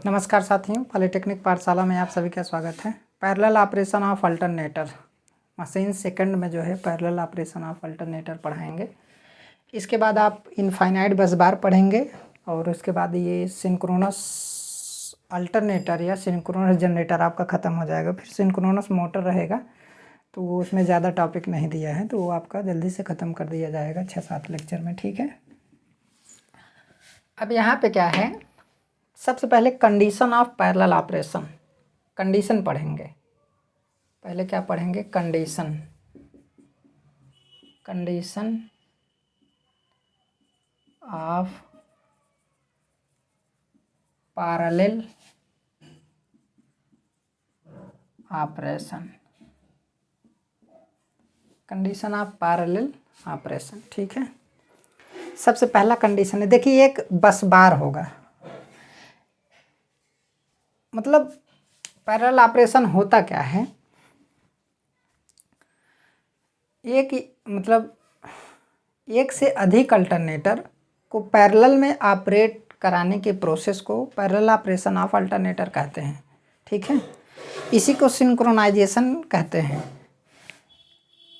नमस्कार साथियों, पॉलिटेक्निक पाठशाला में आप सभी का स्वागत है। Parallel operation of alternator machine second में जो है पैरेलल ऑपरेशन ऑफ अल्टरनेटर पढ़ाएंगे। इसके बाद आप इनफाइनाइट बस बार पढ़ेंगे और उसके बाद ये सिंक्रोनस अल्टरनेटर या सिंक्रोनस जनरेटर आपका ख़त्म हो जाएगा। फिर सिंक्रोनस मोटर रहेगा, तो वो उसमें ज़्यादा टॉपिक नहीं दिया है, तो वो आपका जल्दी से ख़त्म कर दिया जाएगा 6-7 लेक्चर में। ठीक है, अब यहाँ पे क्या है, सबसे पहले condition of parallel operation, condition पढ़ेंगे। पहले क्या पढ़ेंगे? Condition. Condition of parallel operation, condition of parallel operation. ठीक है, सबसे पहला कंडीशन है, देखिए एक बस बार होगा, मतलब पैरेलल ऑपरेशन होता क्या है, एक से अधिक अल्टरनेटर को पैरेलल में ऑपरेट कराने के प्रोसेस को पैरेलल ऑपरेशन ऑफ अल्टरनेटर कहते हैं। ठीक है, इसी को सिंक्रोनाइजेशन कहते हैं।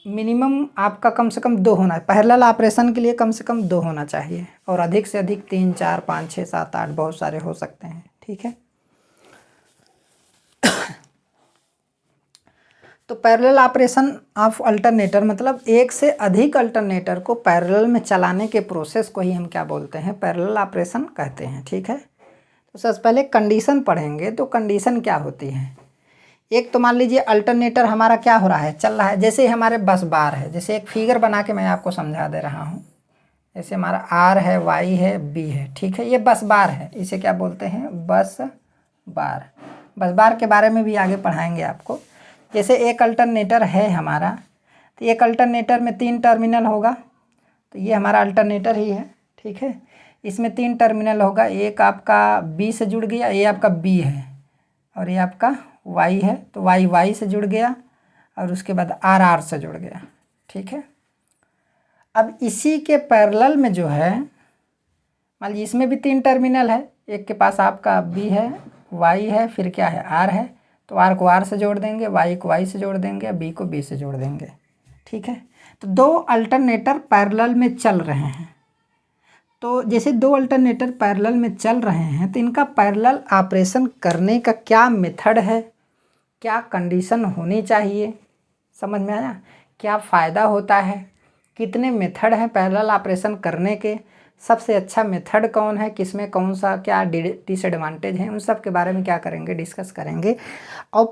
मिनिमम आपका कम से कम 2 होना है, पैरेलल ऑपरेशन के लिए कम से कम 2 होना चाहिए, और अधिक से अधिक 3, 4, 5, 6, 7, 8 बहुत सारे हो सकते हैं। ठीक है, तो पैरेलल ऑपरेशन ऑफ अल्टरनेटर मतलब एक से अधिक अल्टरनेटर को पैरेलल में चलाने के प्रोसेस को ही हम क्या बोलते हैं? पैरेलल ऑपरेशन कहते हैं। ठीक है, तो सबसे पहले कंडीशन पढ़ेंगे। तो कंडीशन क्या होती है? एक तो मान लीजिए अल्टरनेटर हमारा क्या हो रहा है, चल रहा है, जैसे हमारे बस बार है, जैसे एक फिगर बना के मैं आपको समझा दे रहा हूँ। जैसे हमारा आर है, वाई है, बी है। ठीक है, ये बस बार है, इसे क्या बोलते हैं? बस बार। बस बार के बारे में भी आगे पढ़ाएंगे आपको। जैसे एक अल्टरनेटर है हमारा, तो एक अल्टरनेटर में 3 टर्मिनल होगा, तो ये हमारा अल्टरनेटर ही है। ठीक है, इसमें 3 टर्मिनल होगा, एक आपका बी से जुड़ गया, ये आपका बी है, और ये आपका वाई है, तो वाई वाई से जुड़ गया, और उसके बाद आर आर से जुड़ गया। ठीक है, अब इसी के पैरेलल में जो है, मान लीजिए इसमें भी 3 टर्मिनल है, एक के पास आपका बी है, वाई है, फिर क्या है? आर है, तो आर को आर से जोड़ देंगे, वाई को वाई से जोड़ देंगे, बी को बी से जोड़ देंगे। ठीक है, तो 2 अल्टरनेटर पैरेलल में चल रहे हैं। तो जैसे 2 अल्टरनेटर पैरेलल में चल रहे हैं, तो इनका पैरेलल ऑपरेशन करने का क्या मेथड है, क्या कंडीशन होनी चाहिए, समझ में आया? क्या फ़ायदा होता है, कितने मेथड हैं पैरेलल ऑपरेशन करने के, सबसे अच्छा मेथड कौन है, किसमें कौन सा क्या डिसएडवांटेज है, उन सब के बारे में क्या करेंगे? डिस्कस करेंगे। और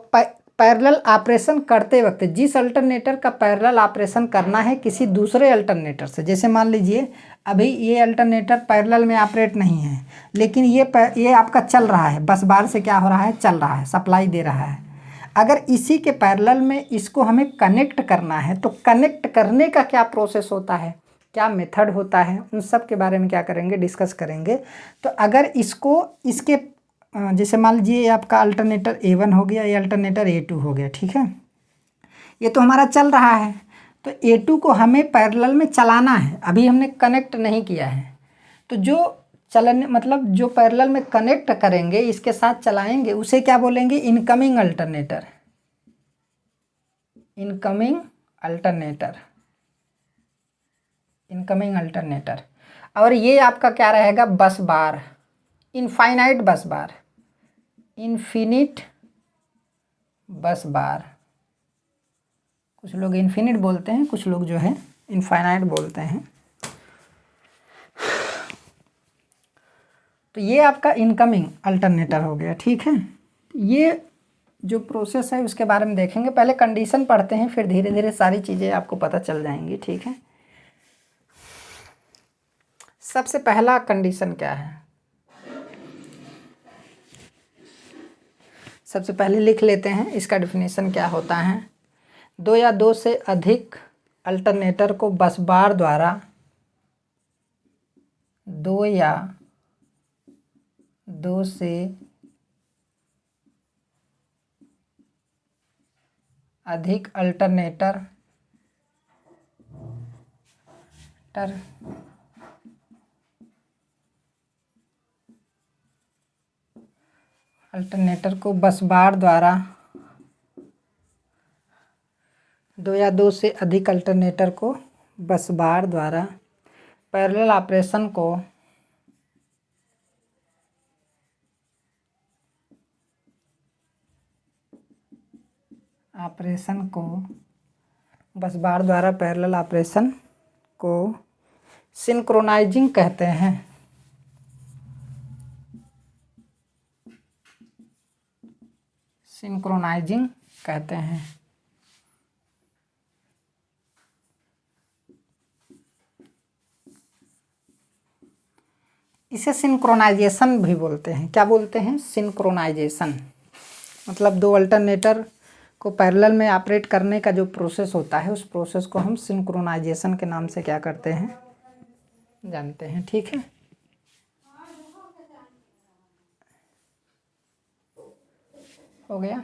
पैरेलल ऑपरेशन करते वक्त जिस अल्टरनेटर का पैरेलल ऑपरेशन करना है किसी दूसरे अल्टरनेटर से, जैसे मान लीजिए अभी ये अल्टरनेटर पैरेलल में ऑपरेट नहीं है, लेकिन ये आपका चल रहा है, बस बार से क्या हो रहा है? चल रहा है, सप्लाई दे रहा है। अगर इसी के पैरेलल में इसको हमें कनेक्ट करना है, तो कनेक्ट करने का क्या प्रोसेस होता है, क्या मेथड होता है, उन सब के बारे में क्या करेंगे? डिस्कस करेंगे। तो अगर इसको इसके जैसे मान लीजिए ये आपका अल्टरनेटर A1 हो गया, ये अल्टरनेटर A2 हो गया। ठीक है, ये तो हमारा चल रहा है, तो A2 को हमें पैरेलल में चलाना है, अभी हमने कनेक्ट नहीं किया है। तो जो चलने मतलब जो पैरेलल में कनेक्ट करेंगे, इसके साथ चलाएंगे, उसे क्या बोलेंगे? Incoming alternator. Incoming alternator, incoming alternator. और ये आपका क्या रहेगा? बस बार, इनफाइनाइट बस बार, इनफिनिट बस बार। कुछ लोग इनफिनिट बोलते हैं, कुछ लोग जो है इनफाइनाइट बोलते हैं। तो ये आपका इनकमिंग अल्टरनेटर हो गया। ठीक है, ये जो प्रोसेस है उसके बारे में देखेंगे। पहले कंडीशन पढ़ते हैं, फिर धीरे धीरे सारी चीज़ें आपको पता चल जाएंगी। ठीक है, सबसे पहला कंडीशन क्या है? सबसे पहले लिख लेते हैं, इसका डेफिनेशन क्या होता है। 2 या 2 से अधिक अल्टरनेटर को बस बार द्वारा 2 या 2 से अधिक अल्टरनेटर अल्टरनेटर को बस बार द्वारा 2 या 2 से अधिक अल्टरनेटर को बस बार द्वारा पैरेलल ऑपरेशन को बस बार द्वारा पैरेलल ऑपरेशन को सिंक्रोनाइजिंग कहते हैं। सिंक्रोनाइजिंग कहते हैं। इसे सिंक्रोनाइजेशन भी बोलते हैं। क्या बोलते हैं? सिंक्रोनाइजेशन। मतलब 2 अल्टरनेटर को पैरेलल में ऑपरेट करने का जो प्रोसेस होता है, उस प्रोसेस को हम सिंक्रोनाइजेशन के नाम से क्या करते हैं? जानते हैं। ठीक है, हो गया।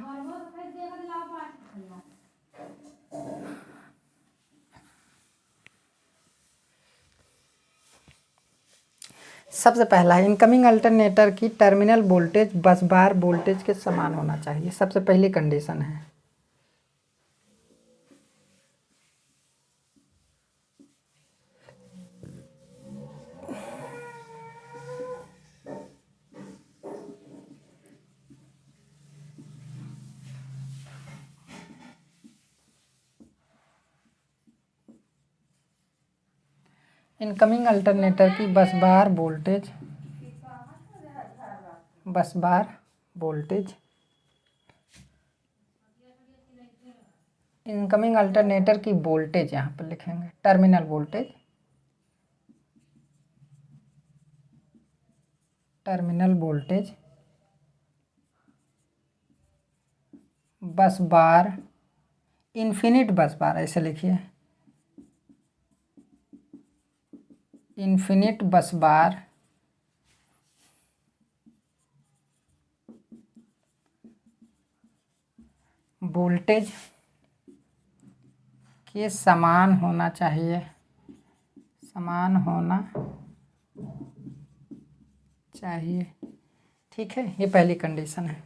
सबसे पहला है इनकमिंग अल्टरनेटर की टर्मिनल वोल्टेज बस बार वोल्टेज के समान होना चाहिए। सबसे पहली कंडीशन है। इनकमिंग अल्टरनेटर की बस बार वोल्टेज इनकमिंग अल्टरनेटर की वोल्टेज यहाँ पर लिखेंगे टर्मिनल वोल्टेज बस बार इन्फिनिट बस बार, ऐसे लिखिए इन्फिनिट बस बार वोल्टेज के समान होना चाहिए। ठीक है, ये पहली कंडीशन है।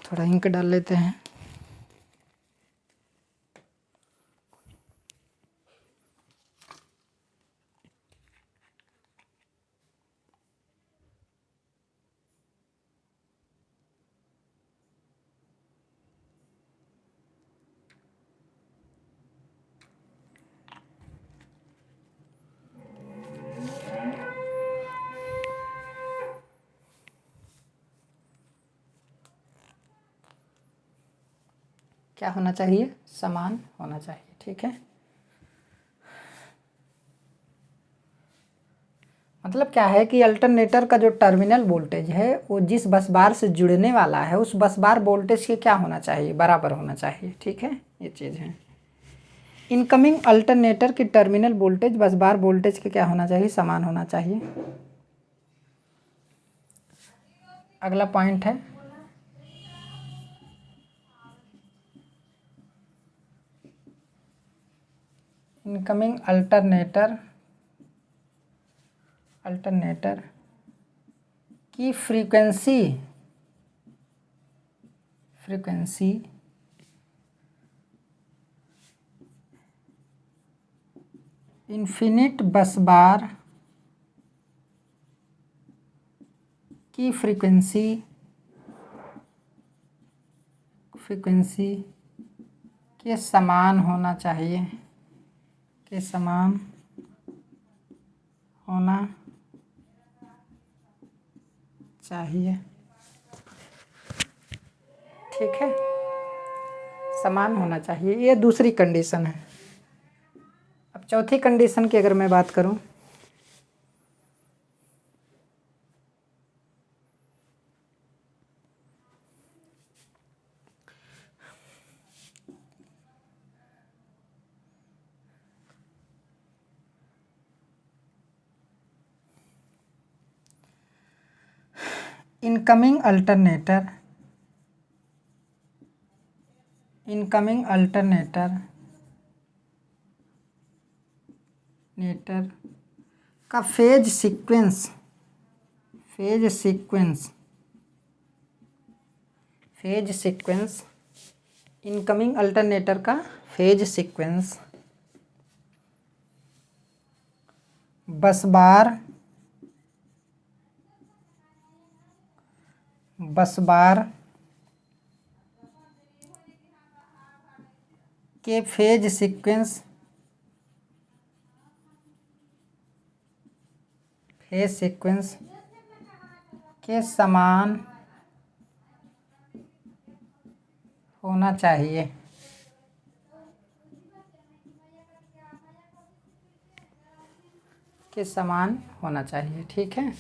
थोड़ा इंक डाल लेते हैं। क्या होना चाहिए? समान होना चाहिए। ठीक है, मतलब क्या है कि अल्टरनेटर का जो टर्मिनल वोल्टेज है वो जिस बस बार से जुड़ने वाला है उस बस बार वोल्टेज के क्या होना चाहिए? बराबर होना चाहिए। ठीक है, ये चीज़ है। इनकमिंग अल्टरनेटर की टर्मिनल वोल्टेज बस बार वोल्टेज के क्या होना चाहिए? समान होना चाहिए। अगला पॉइंट है इनकमिंग अल्टरनेटर की फ्रीक्वेंसी इन्फिनिट बस बार की फ्रीक्वेंसी के समान होना चाहिए। ठीक है, समान होना चाहिए। ये दूसरी कंडीशन है। अब चौथी कंडीशन की अगर मैं बात करूं, इनकमिंग अल्टरनेटर का phase sequence phase sequence, incoming alternator का फेज सीक्वेंस बस बार के फेज सीक्वेंस के समान होना चाहिए। ठीक है,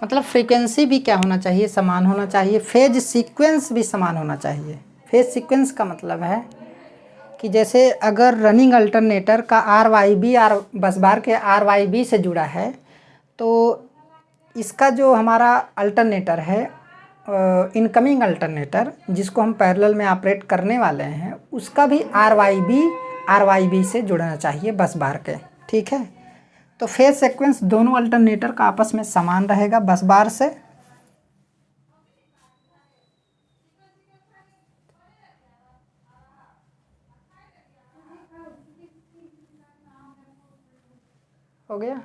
मतलब फ्रीक्वेंसी भी क्या होना चाहिए, समान होना चाहिए। फेज सीक्वेंस भी समान होना चाहिए। फेज सीक्वेंस का मतलब है कि जैसे अगर रनिंग अल्टरनेटर का RYB बस बार के RYB से जुड़ा है, तो इसका जो हमारा अल्टरनेटर है इनकमिंग अल्टरनेटर जिसको हम पैरेलल में ऑपरेट करने वाले हैं, उसका भी RYB से जुड़ना चाहिए बस बार के। ठीक है, तो फेज सीक्वेंस दोनों अल्टरनेटर का आपस में समान रहेगा बस बार से। हो गया।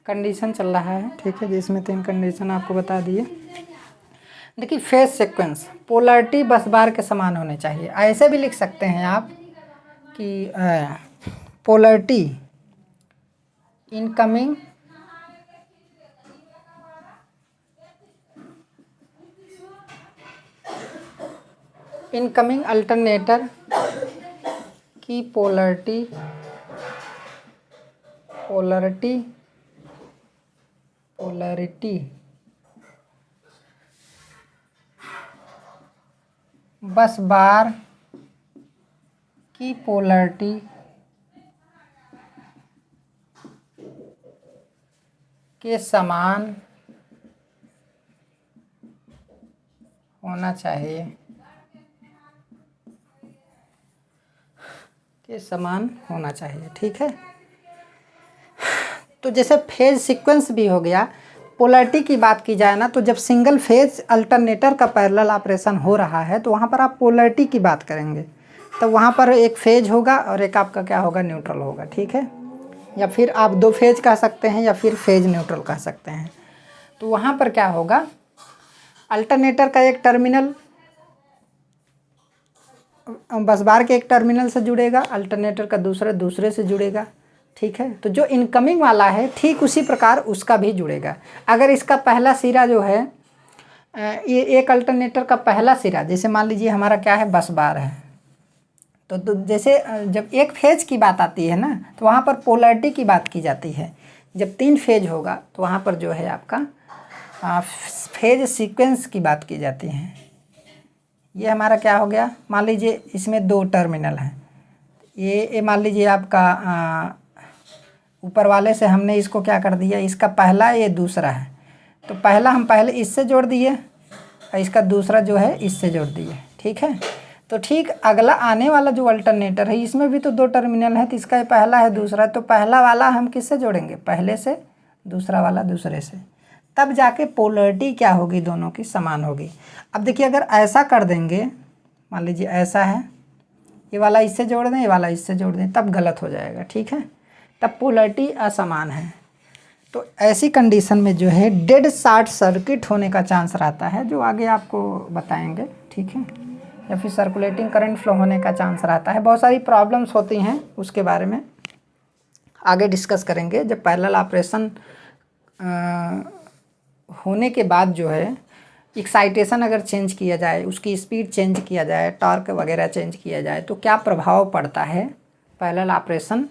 कंडीशन चल रहा है, ठीक है, जिसमें 3 कंडीशन आपको बता दिए। देखिए, फेज सीक्वेंस पोलैरिटी बस बार के समान होने चाहिए। ऐसे भी लिख सकते हैं आप कि पोलैरिटी इनकमिंग अल्टरनेटर की पोलैरिटी बस बार की पोलैरिटी के समान होना चाहिए। ठीक है, तो जैसे फेज सीक्वेंस भी हो गया, पोलैरिटी की बात की जाए ना, तो जब सिंगल फेज अल्टरनेटर का पैरेलल ऑपरेशन हो रहा है तो वहाँ पर आप पोलैरिटी की बात करेंगे, तो वहाँ पर एक फेज होगा और एक आपका क्या होगा, न्यूट्रल होगा। ठीक है, या फिर आप 2 फेज कह सकते हैं या फिर फेज न्यूट्रल कह सकते हैं। तो वहाँ पर क्या होगा, अल्टरनेटर का एक टर्मिनल बस बार के एक टर्मिनल से जुड़ेगा, अल्टरनेटर का दूसरे से जुड़ेगा। ठीक है, तो जो इनकमिंग वाला है ठीक उसी प्रकार उसका भी जुड़ेगा। अगर इसका पहला सिरा जो है, ये एक अल्टरनेटर का पहला सिरा, जैसे मान लीजिए हमारा क्या है, बस बार है, तो जैसे जब एक फेज की बात आती है ना, तो वहाँ पर पोलैरिटी की बात की जाती है। जब 3 फेज होगा तो वहाँ पर जो है आपका फेज सीक्वेंस की बात की जाती है। ये हमारा क्या हो गया, मान लीजिए इसमें 2 टर्मिनल हैं, ये मान लीजिए आपका ऊपर वाले से हमने इसको क्या कर दिया, इसका पहला ये दूसरा है, तो पहला हम पहले इससे जोड़ दिए और इसका दूसरा जो है इससे जोड़ दिए। ठीक है, तो ठीक अगला आने वाला जो अल्टरनेटर है इसमें भी तो 2 टर्मिनल है, तो इसका पहला है दूसरा, तो पहला वाला हम किससे जोड़ेंगे, पहले से, दूसरा वाला दूसरे से, तब जाके पोलैरिटी क्या होगी, दोनों की समान होगी। अब देखिए, अगर ऐसा कर देंगे, मान लीजिए ऐसा है, ये वाला इससे जोड़ दें, ये वाला इससे जोड़ दें, तब गलत हो जाएगा। ठीक है, तब पोलैरिटी असमान है। तो ऐसी कंडीशन में जो है डेड शॉर्ट सर्किट होने का चांस रहता है, जो आगे आपको बताएंगे। ठीक है, या फिर सर्कुलेटिंग करंट फ्लो होने का चांस रहता है। बहुत सारी प्रॉब्लम्स होती हैं, उसके बारे में आगे डिस्कस करेंगे। जब पैरेलल ऑपरेशन होने के बाद जो है एक्साइटेशन अगर चेंज किया जाए, उसकी स्पीड चेंज किया जाए, टॉर्क वगैरह चेंज किया जाए, तो क्या प्रभाव पड़ता है पैरेलल ऑपरेशन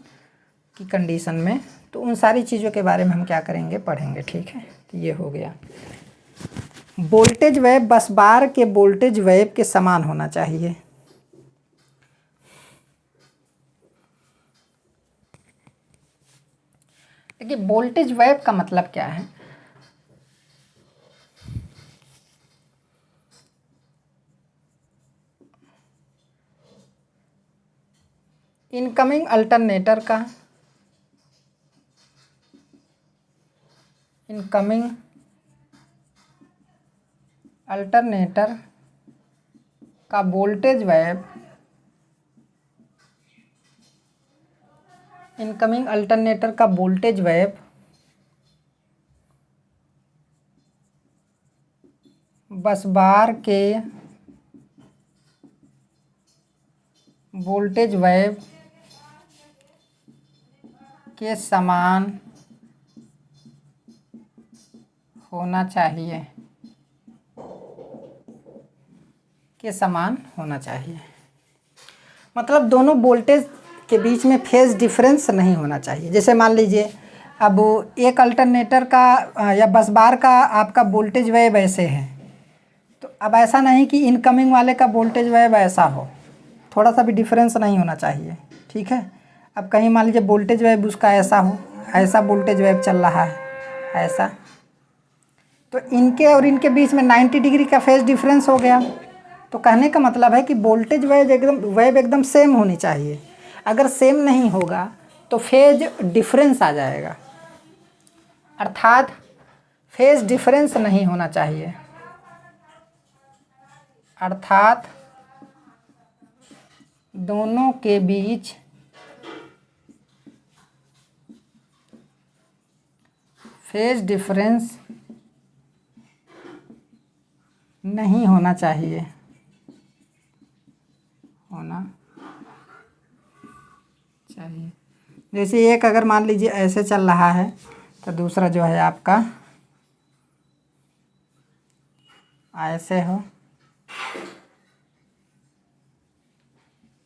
की कंडीशन में, तो उन सारी चीज़ों के बारे में हम क्या करेंगे, पढ़ेंगे। ठीक है, तो ये हो गया। वोल्टेज वेव बस बार के वोल्टेज वेव के समान होना चाहिए। देखिए वोल्टेज वेव का मतलब क्या है, इनकमिंग अल्टरनेटर का वोल्टेज वेव, इनकमिंग अल्टरनेटर का वोल्टेज वेव बस बार के वोल्टेज वेव के समान होना चाहिए, मतलब दोनों वोल्टेज के बीच में फेज डिफरेंस नहीं होना चाहिए। जैसे मान लीजिए अब एक अल्टरनेटर का या बस बार का आपका वोल्टेज वेव ऐसे है, तो अब ऐसा नहीं कि इनकमिंग वाले का वोल्टेज वेव ऐसा हो, थोड़ा सा भी डिफरेंस नहीं होना चाहिए, ठीक है। अब कहीं मान लीजिए वोल्टेज वेव उसका ऐसा हो, ऐसा वोल्टेज वेव चल रहा है ऐसा, तो इनके और इनके बीच में 90 डिग्री का फेज डिफरेंस हो गया। तो कहने का मतलब है कि वोल्टेज वेव एकदम सेम होनी चाहिए। अगर सेम नहीं होगा तो फेज डिफरेंस आ जाएगा, अर्थात फेज डिफरेंस नहीं होना चाहिए, अर्थात दोनों के बीच फेज डिफरेंस नहीं होना चाहिए, जैसे एक अगर मान लीजिए ऐसे चल रहा है तो दूसरा जो है आपका ऐसे हो,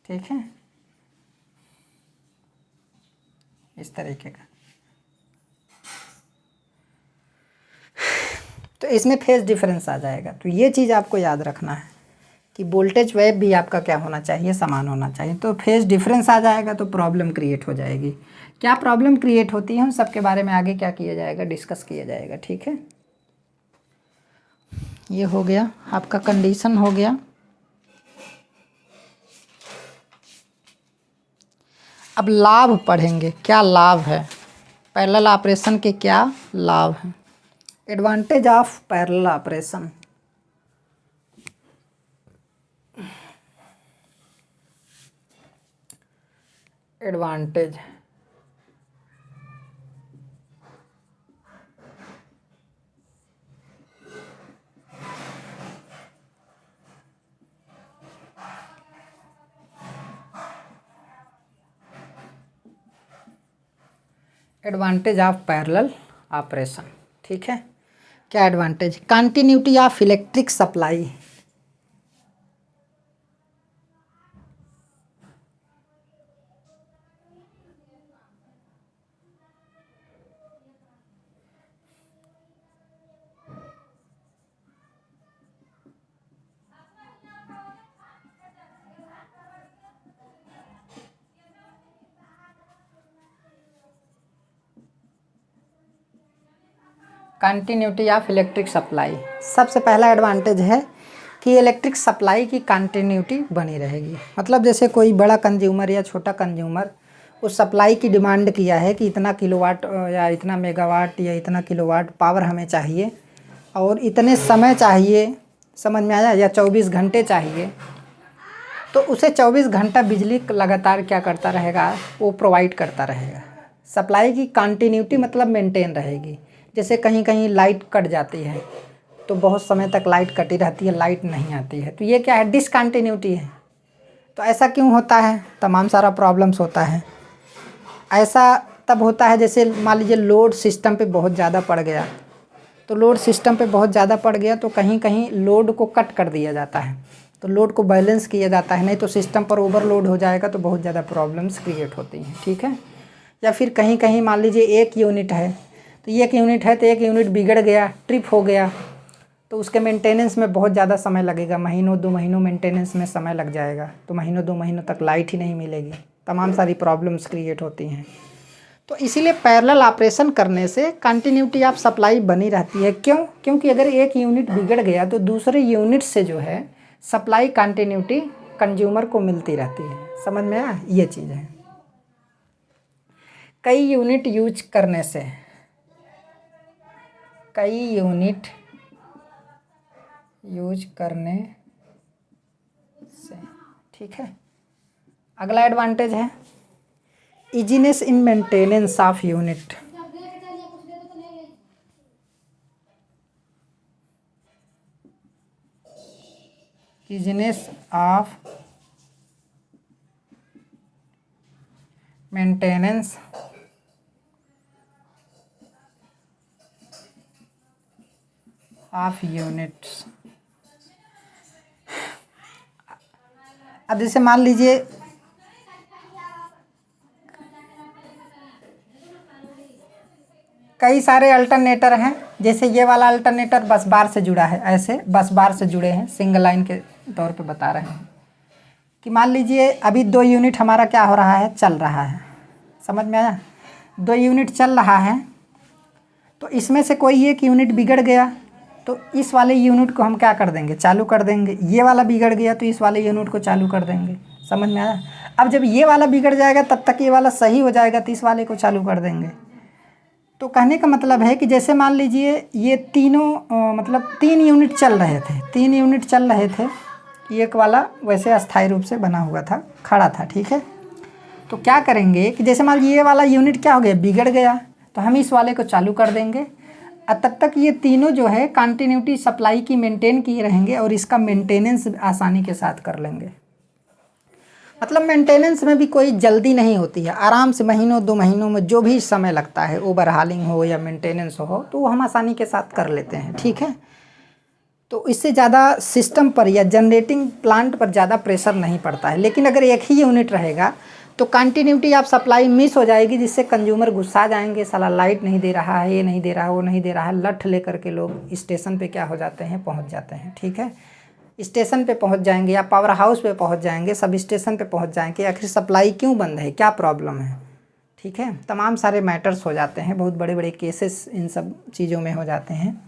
ठीक है, इस तरीके का। तो इसमें फेज डिफरेंस आ जाएगा। तो ये चीज़ आपको याद रखना है कि वोल्टेज वेव भी आपका क्या होना चाहिए, समान होना चाहिए। तो फेज डिफरेंस आ जाएगा तो प्रॉब्लम क्रिएट हो जाएगी। क्या प्रॉब्लम क्रिएट होती है उन सब के बारे में आगे क्या किया जाएगा, डिस्कस किया जाएगा, ठीक है। ये हो गया आपका कंडीशन हो गया। अब लाभ पढ़ेंगे, क्या लाभ है पैरेलल ऑपरेशन के, क्या लाभ हैं। Advantage of parallel operation, advantage advantage of parallel operation, ठीक है। क्या advantage, continuity of electric supply, continuity of electric supply. सबसे पहला एडवांटेज है कि इलेक्ट्रिक सप्लाई की कंटिन्यूटी बनी रहेगी। मतलब जैसे कोई बड़ा कंज्यूमर या छोटा कंज्यूमर उस सप्लाई की डिमांड किया है कि इतना किलोवाट या इतना मेगावाट या इतना किलोवाट पावर हमें चाहिए और इतने समय चाहिए, समझ में आया, या 24 घंटे चाहिए, तो उसे 24 घंटा बिजली लगातार क्या करता रहेगा, वो प्रोवाइड करता रहेगा। सप्लाई की कंटिन्यूटी मतलब मेंटेन रहेगी। जैसे कहीं कहीं लाइट कट जाती है तो बहुत समय तक लाइट कटी रहती है, लाइट नहीं आती है, तो ये क्या है, डिसकंटिन्यूटी है। तो ऐसा क्यों होता है, तमाम सारा प्रॉब्लम्स होता है। ऐसा तब होता है जैसे मान लीजिए लोड सिस्टम पे बहुत ज़्यादा पड़ गया, तो लोड सिस्टम पे बहुत ज़्यादा पड़ गया तो कहीं कहीं लोड को कट कर दिया जाता है, तो लोड को बैलेंस किया जाता है, नहीं तो सिस्टम पर ओवरलोड हो जाएगा तो बहुत ज़्यादा प्रॉब्लम्स क्रिएट होती हैं, ठीक है। या फिर कहीं कहीं मान लीजिए एक यूनिट है, तो एक यूनिट है तो एक यूनिट बिगड़ गया, ट्रिप हो गया, तो उसके मेंटेनेंस में बहुत ज़्यादा समय लगेगा, महीनों 2 महीनों मेंटेनेंस में समय लग जाएगा, तो महीनों 2 महीनों तक लाइट ही नहीं मिलेगी, तमाम सारी प्रॉब्लम्स क्रिएट होती हैं। तो इसीलिए पैरेलल ऑपरेशन करने से कंटिन्यूटी ऑफ सप्लाई बनी रहती है। क्यों? क्योंकि अगर एक यूनिट बिगड़ गया तो दूसरे यूनिट से जो है सप्लाई कंटिन्यूटी कंज्यूमर को मिलती रहती है। समझ में आया? ये चीज़ है। कई यूनिट यूज करने से ठीक है। अगला एडवांटेज है easiness in maintenance of unit. Easiness of maintenance of units. अब जैसे मान लीजिए कई सारे अल्टरनेटर हैं, जैसे ये वाला अल्टरनेटर बस बार से जुड़ा है, ऐसे बस बार से जुड़े हैं, सिंगल लाइन के तौर पे बता रहे हैं कि मान लीजिए अभी 2 यूनिट हमारा क्या हो रहा है, चल रहा है। समझ में आया? 2 यूनिट चल रहा है तो इसमें से कोई एक यूनिट बिगड़ गया तो इस वाले यूनिट को हम क्या कर देंगे, चालू कर देंगे। ये वाला बिगड़ गया तो इस वाले यूनिट को चालू कर देंगे। समझ में आया? अब जब ये वाला बिगड़ जाएगा तब तक ये वाला सही हो जाएगा तो इस वाले को चालू कर देंगे। तो कहने का मतलब है कि जैसे मान लीजिए ये तीनों मतलब 3 यूनिट चल रहे थे, 3 यूनिट चल रहे थे, एक वाला वैसे अस्थायी रूप से बना हुआ था, खड़ा था। ठीक है। तो क्या करेंगे कि जैसे मान लीजिए ये वाला यूनिट क्या हो गया, बिगड़ गया, तो हम इस वाले को चालू कर देंगे और तब तक ये तीनों जो है कंटिन्यूटी सप्लाई की मेंटेन किए रहेंगे और इसका मेंटेनेंस आसानी के साथ कर लेंगे। मतलब मेंटेनेंस में भी कोई जल्दी नहीं होती है, आराम से महीनों 2 महीनों में जो भी समय लगता है, ओवरहालिंग हो या मेंटेनेंस हो, तो वो हम आसानी के साथ कर लेते हैं। ठीक है। तो इससे ज़्यादा सिस्टम पर या जनरेटिंग प्लांट पर ज़्यादा प्रेशर नहीं पड़ता है। लेकिन अगर एक ही यूनिट रहेगा तो कंटिन्यूटी ऑफ सप्लाई मिस हो जाएगी, जिससे कंज्यूमर गुस्सा जाएंगे, साला लाइट नहीं दे रहा है, ये नहीं दे रहा है, वो नहीं दे रहा है। लठ लेकर के लोग स्टेशन पे क्या हो जाते हैं, पहुंच जाते हैं। ठीक है। स्टेशन पे पहुंच जाएंगे या पावर हाउस पे पहुंच जाएंगे, सब स्टेशन पे पहुंच जाएंगे, आखिर सप्लाई क्यों बंद है, क्या प्रॉब्लम है। ठीक है। तमाम सारे मैटर्स हो जाते हैं, बहुत बड़े बड़े केसेस इन सब चीज़ों में हो जाते हैं।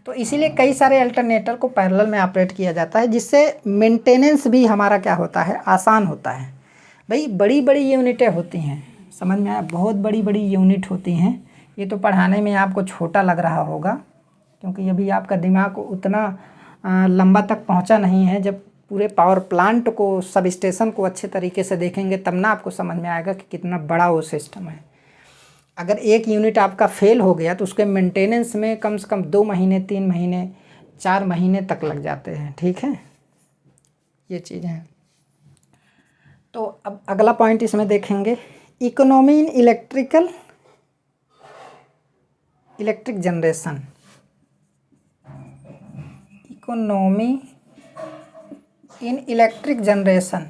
तो इसीलिए कई सारे अल्टरनेटर को पैरेलल में ऑपरेट किया जाता है, जिससे मेंटेनेंस भी हमारा क्या होता है, आसान होता है। भाई बड़ी बड़ी यूनिटें होती हैं, समझ में आया? बहुत बड़ी बड़ी यूनिट होती हैं। ये तो पढ़ाने में आपको छोटा लग रहा होगा क्योंकि अभी आपका दिमाग उतना लंबा तक पहुंचा नहीं है। जब पूरे पावर प्लांट को, सब स्टेशन को अच्छे तरीके से देखेंगे तब ना आपको समझ में आएगा कि कितना बड़ा वो सिस्टम है। अगर एक यूनिट आपका फेल हो गया तो उसके मेंटेनेंस में कम से कम 2 महीने, 3 महीने, 4 महीने तक लग जाते हैं। ठीक है। ये चीज़ है। तो अब अगला पॉइंट इसमें देखेंगे, economy in electric generation. Economy in electric generation,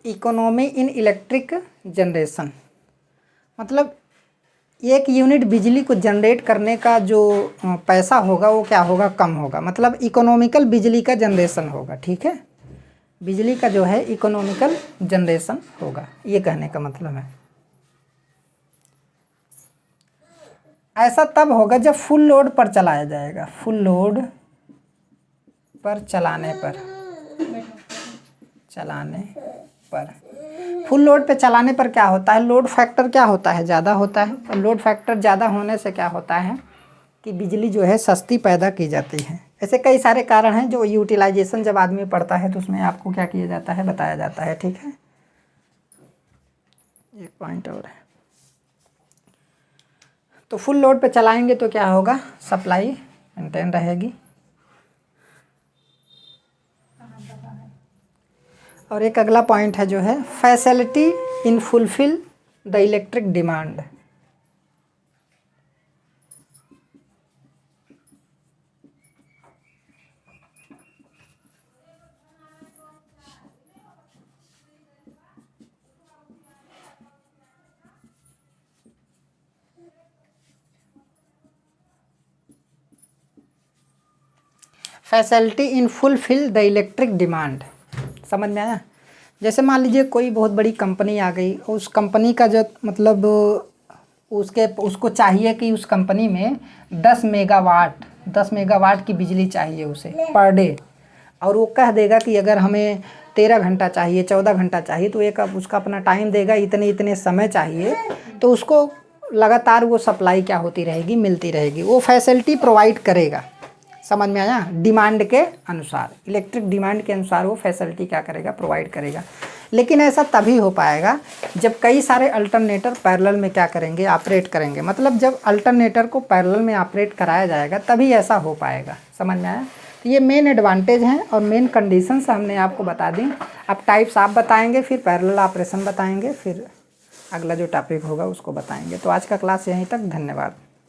economy in electric generation मतलब एक यूनिट बिजली को जनरेट करने का जो पैसा होगा वो क्या होगा, कम होगा। मतलब इकोनॉमिकल बिजली का जनरेशन होगा। ठीक है। बिजली का जो है इकोनॉमिकल जनरेशन होगा, ये कहने का मतलब है। ऐसा तब होगा जब फुल लोड पर चलाया जाएगा। फुल लोड पर चलाने पर फुल लोड पे चलाने पर क्या होता है, लोड फैक्टर क्या होता है, ज़्यादा होता है। और लोड फैक्टर ज़्यादा होने से क्या होता है कि बिजली जो है सस्ती पैदा की जाती है। ऐसे कई सारे कारण हैं जो यूटिलाइजेशन जब आदमी पढ़ता है तो उसमें आपको क्या किया जाता है, बताया जाता है। ठीक है। एक पॉइंट और है, तो फुल लोड पे चलाएंगे तो क्या होगा, सप्लाई मेंटेन रहेगी। और एक अगला पॉइंट है जो है facility in fulfil the electric demand. Facility in fulfil the electric demand. समझ में आया? जैसे मान लीजिए कोई बहुत बड़ी कंपनी आ गई, उस कंपनी का जो मतलब उसको चाहिए कि उस कंपनी में 10 मेगावाट की बिजली चाहिए उसे पर डे, और वो कह देगा कि अगर हमें 13 घंटा चाहिए, 14 घंटा चाहिए, तो एक उसका अपना टाइम देगा, इतने इतने समय चाहिए, तो उसको लगातार वो सप्लाई क्या होती रहेगी, मिलती रहेगी, वो फैसिलिटी प्रोवाइड करेगा। समझ में आया? डिमांड के अनुसार, इलेक्ट्रिक डिमांड के अनुसार वो फैसिलिटी क्या करेगा, प्रोवाइड करेगा। लेकिन ऐसा तभी हो पाएगा जब कई सारे अल्टरनेटर पैरेलल में क्या करेंगे, ऑपरेट करेंगे। मतलब जब अल्टरनेटर को पैरेलल में ऑपरेट कराया जाएगा तभी ऐसा हो पाएगा। समझ में आया? तो ये मेन एडवांटेज हैं और मेन कंडीशंस हमने आपको बता दी। अब टाइप्स आप बताएंगे, फिर पैरेलल ऑपरेशन बताएंगे, फिर अगला जो टॉपिक होगा उसको बताएंगे। तो आज का क्लास यहीं तक, धन्यवाद।